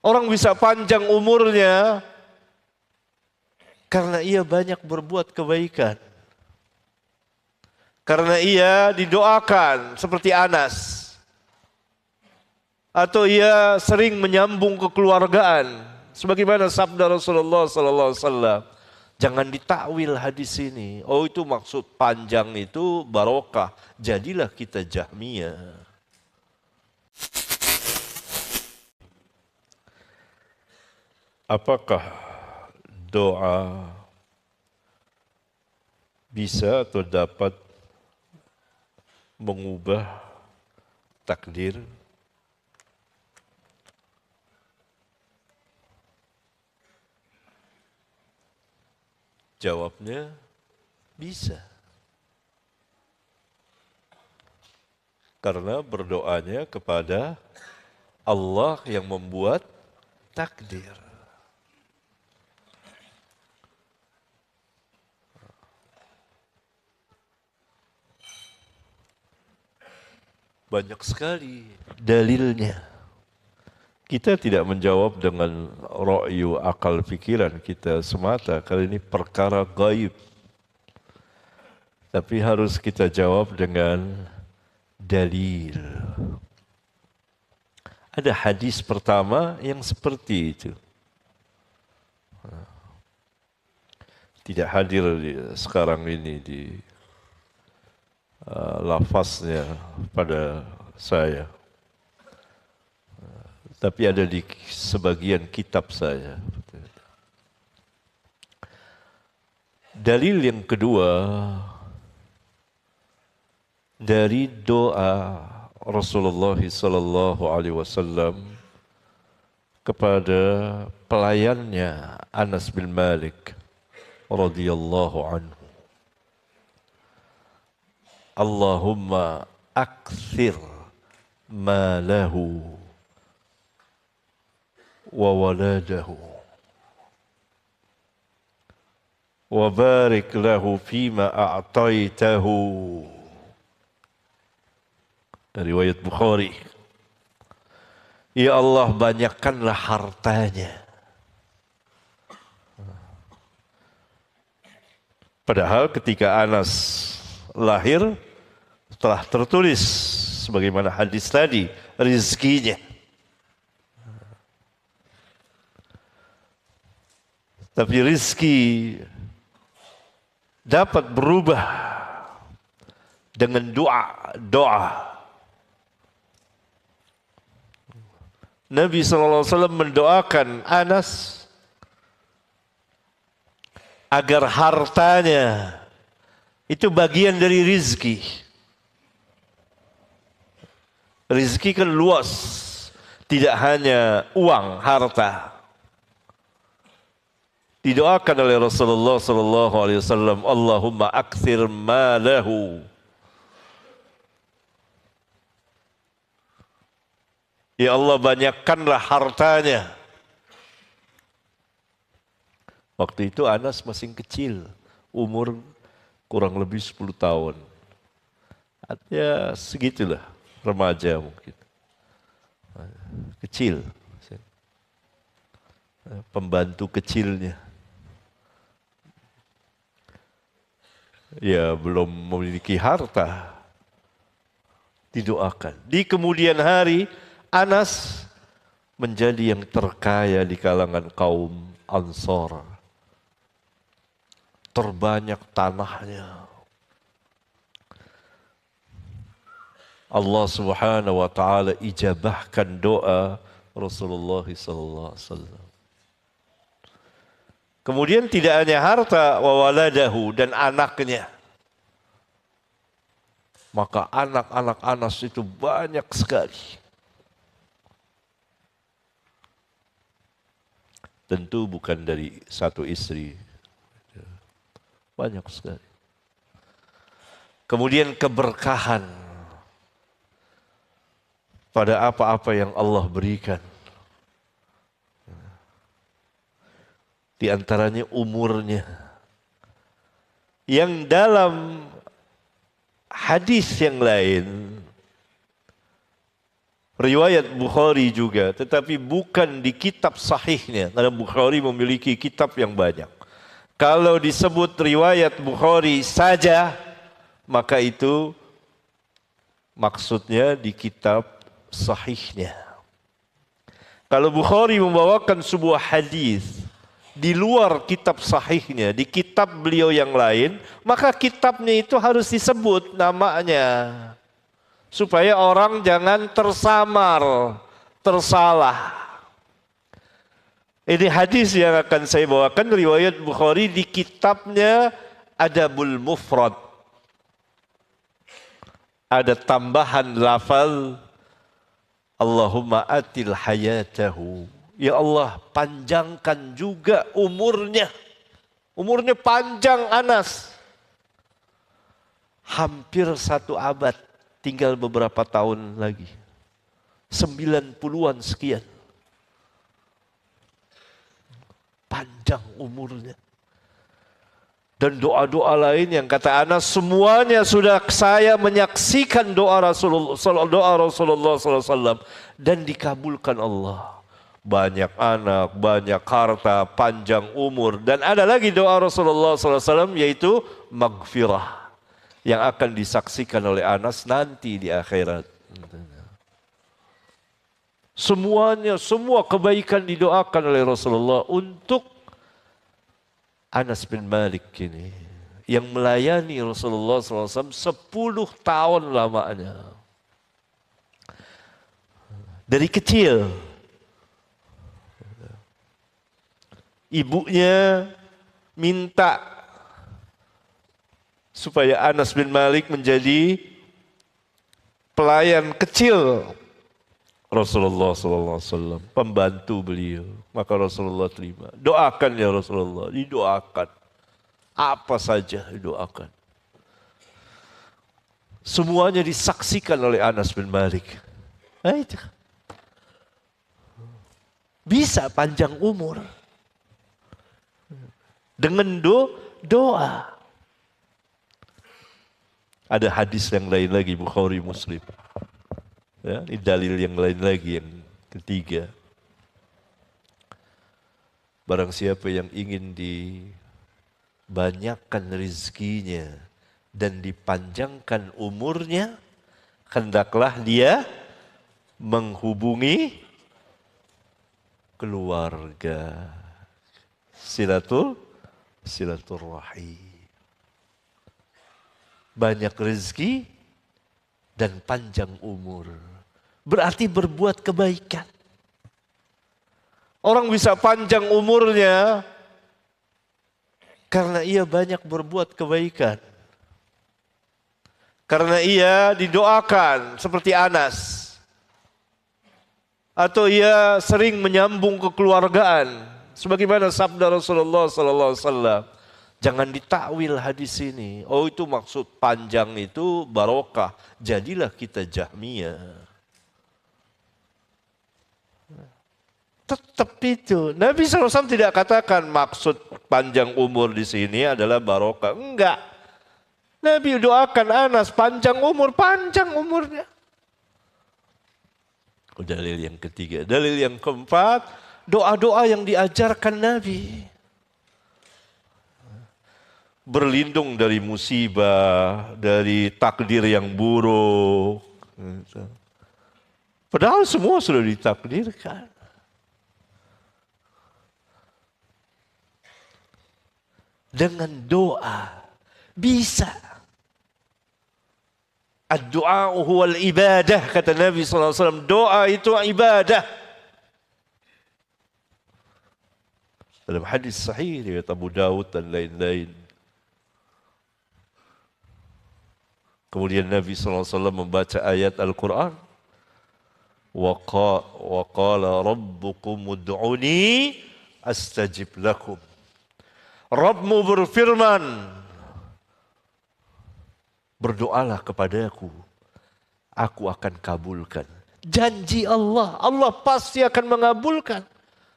Orang bisa panjang umurnya karena ia banyak berbuat kebaikan. Karena ia didoakan seperti Anas. Atau ia sering menyambung kekeluargaan. Sebagaimana sabda Rasulullah sallallahu alaihi wasallam, jangan ditakwil hadis ini. Oh, itu maksud panjang itu barokah. Jadilah kita Jahmiyah. Apakah doa bisa atau dapat mengubah takdir? Jawabnya bisa. Karena berdoanya kepada Allah yang membuat takdir. Banyak sekali dalilnya. Kita tidak menjawab dengan ra'yu akal pikiran kita semata, karena ini perkara gaib. Tapi harus kita jawab dengan dalil. Ada hadis pertama yang seperti itu. Tidak hadir sekarang ini di lafaznya pada saya. Tapi ada di sebagian kitab saya. Dalil yang kedua dari doa Rasulullah sallallahu alaihi wasallam kepada pelayannya Anas bin Malik radhiyallahu anhu. Allahumma akthir malahu wa waladahu wa barik lahu fima a'taitahu. Riwayat Bukhari. Ya Allah, banyakkanlah hartanya. Padahal ketika Anas lahir telah tertulis sebagaimana hadis tadi rizkinya. Tapi rizki dapat berubah dengan doa. Nabi SAW mendoakan Anas agar hartanya itu bagian dari rizki. Rizki kan luas, tidak hanya uang, harta. Didoakan oleh Rasulullah sallallahu alaihi wasallam, Allahumma akthir malahu. Ya Allah, banyakkanlah hartanya. Waktu itu Anas masih kecil, umur kurang lebih 10 tahun. Artinya segitulah, remaja mungkin. Kecil. Pembantu kecilnya. Ya belum memiliki harta. Didoakan. Di kemudian hari Anas menjadi yang terkaya di kalangan kaum Ansor. Terbanyak tanahnya. Allah Subhanahu wa taala ijabahkan doa Rasulullah sallallahu alaihi wasallam. Kemudian tidak hanya harta, wa waladahu, dan anaknya. Maka anak-anak Anas itu banyak sekali. Tentu bukan dari satu istri. Banyak sekali. Kemudian keberkahan pada apa-apa yang Allah berikan. Di antaranya umurnya. Yang dalam hadis yang lain riwayat Bukhari juga, tetapi bukan di kitab sahihnya, karena Bukhari memiliki kitab yang banyak. Kalau disebut riwayat Bukhari saja, maka itu maksudnya di kitab sahihnya. Kalau Bukhari membawakan sebuah hadis di luar kitab sahihnya, di kitab beliau yang lain, maka kitabnya itu harus disebut namanya. Supaya orang jangan tersamar, tersalah. Ini hadis yang akan saya bawakan riwayat Bukhari di kitabnya Adabul Mufrad. Ada tambahan lafal Allahumma atil hayatahu. Ya Allah, panjangkan juga umurnya. Umurnya panjang Anas. Hampir 1 abad. Tinggal beberapa tahun lagi. 90-an sekian. Panjang umurnya. Dan doa-doa lain yang kata Anas, semuanya sudah saya menyaksikan doa Rasulullah SAW dan dikabulkan Allah. Banyak anak, banyak harta, panjang umur. Dan ada lagi doa Rasulullah SAW yaitu maghfirah. Yang akan disaksikan oleh Anas nanti di akhirat. Semuanya, semua kebaikan didoakan oleh Rasulullah untuk Anas bin Malik ini. Yang melayani Rasulullah SAW 10 tahun lamanya. Dari kecil. Ibunya minta supaya Anas bin Malik menjadi pelayan kecil Rasulullah SAW, pembantu beliau. Maka Rasulullah terima. Doakan ya Rasulullah, didoakan. Apa saja didoakan. Semuanya disaksikan oleh Anas bin Malik. Nah itu. Bisa panjang umur. Dengan doa. Ada hadis yang lain lagi, Bukhari Muslim. Ya, ini dalil yang lain lagi, yang ketiga. Barang siapa yang ingin dibanyakkan rezekinya dan dipanjangkan umurnya, hendaklah dia menghubungi keluarga. Silaturahim. Banyak rezeki dan panjang umur. Berarti berbuat kebaikan. Orang bisa panjang umurnya karena ia banyak berbuat kebaikan. Karena ia didoakan seperti Anas. Atau ia sering menyambung kekeluargaan. Sebagaimana sabda Rasulullah SAW. Jangan ditakwil hadis ini. Oh itu maksud panjang itu barokah. Jadilah kita Jahmiyah. Tetap itu. Nabi SAW tidak katakan maksud panjang umur di sini adalah barokah. Enggak. Nabi doakan Anas panjang umurnya. Dalil yang ketiga. Dalil yang keempat, doa-doa yang diajarkan Nabi. Berlindung dari musibah, dari takdir yang buruk. Padahal semua sudah ditakdirkan. Dengan doa bisa. Ad-du'a huwal ibadah, kata Nabi SAW. Doa itu ibadah. Dalam hadis sahih riwayat Abu Dawud dan lain-lain. Kemudian Nabi SAW membaca ayat Al-Quran. Wa qala rabbukum ud'uni astajib lakum. Rabbmu berfirman, berdoalah kepadaku, aku akan kabulkan. Janji Allah, Allah pasti akan mengabulkan.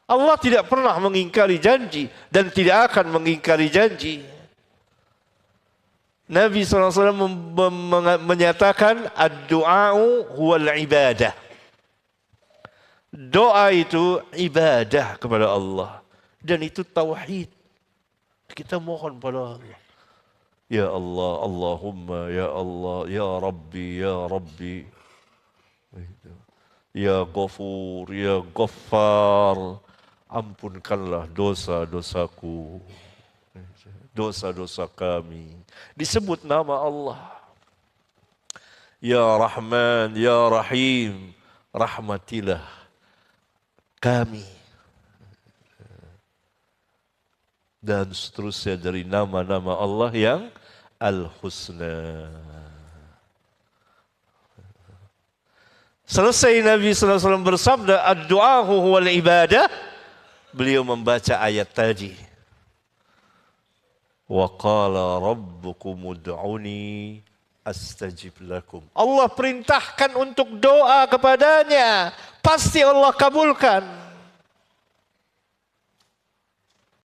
Allah tidak pernah mengingkari janji dan tidak akan mengingkari janji. Nabi SAW menyatakan ad-du'a'u huwal ibadah. Doa itu ibadah kepada Allah. Dan itu tauhid. Kita mohon pada Allah. Ya Allah, Allahumma, ya Allah, ya Rabbi, ya Rabbi. Ya Ghafur, ya Ghaffar. Ampunkanlah dosa-dosaku. Dosa-dosa kami. Disebut nama Allah. Ya Rahman, ya Rahim. Rahmatilah kami. Dan seterusnya dari nama-nama Allah yang Al-Husna. Selesai Nabi SAW bersabda, ad-du'ahu huwal ibadah. Beliau membaca ayat tadi. Wa qala rabbukum ud'uni astajib lakum. Allah perintahkan untuk doa kepadanya. Pasti Allah kabulkan.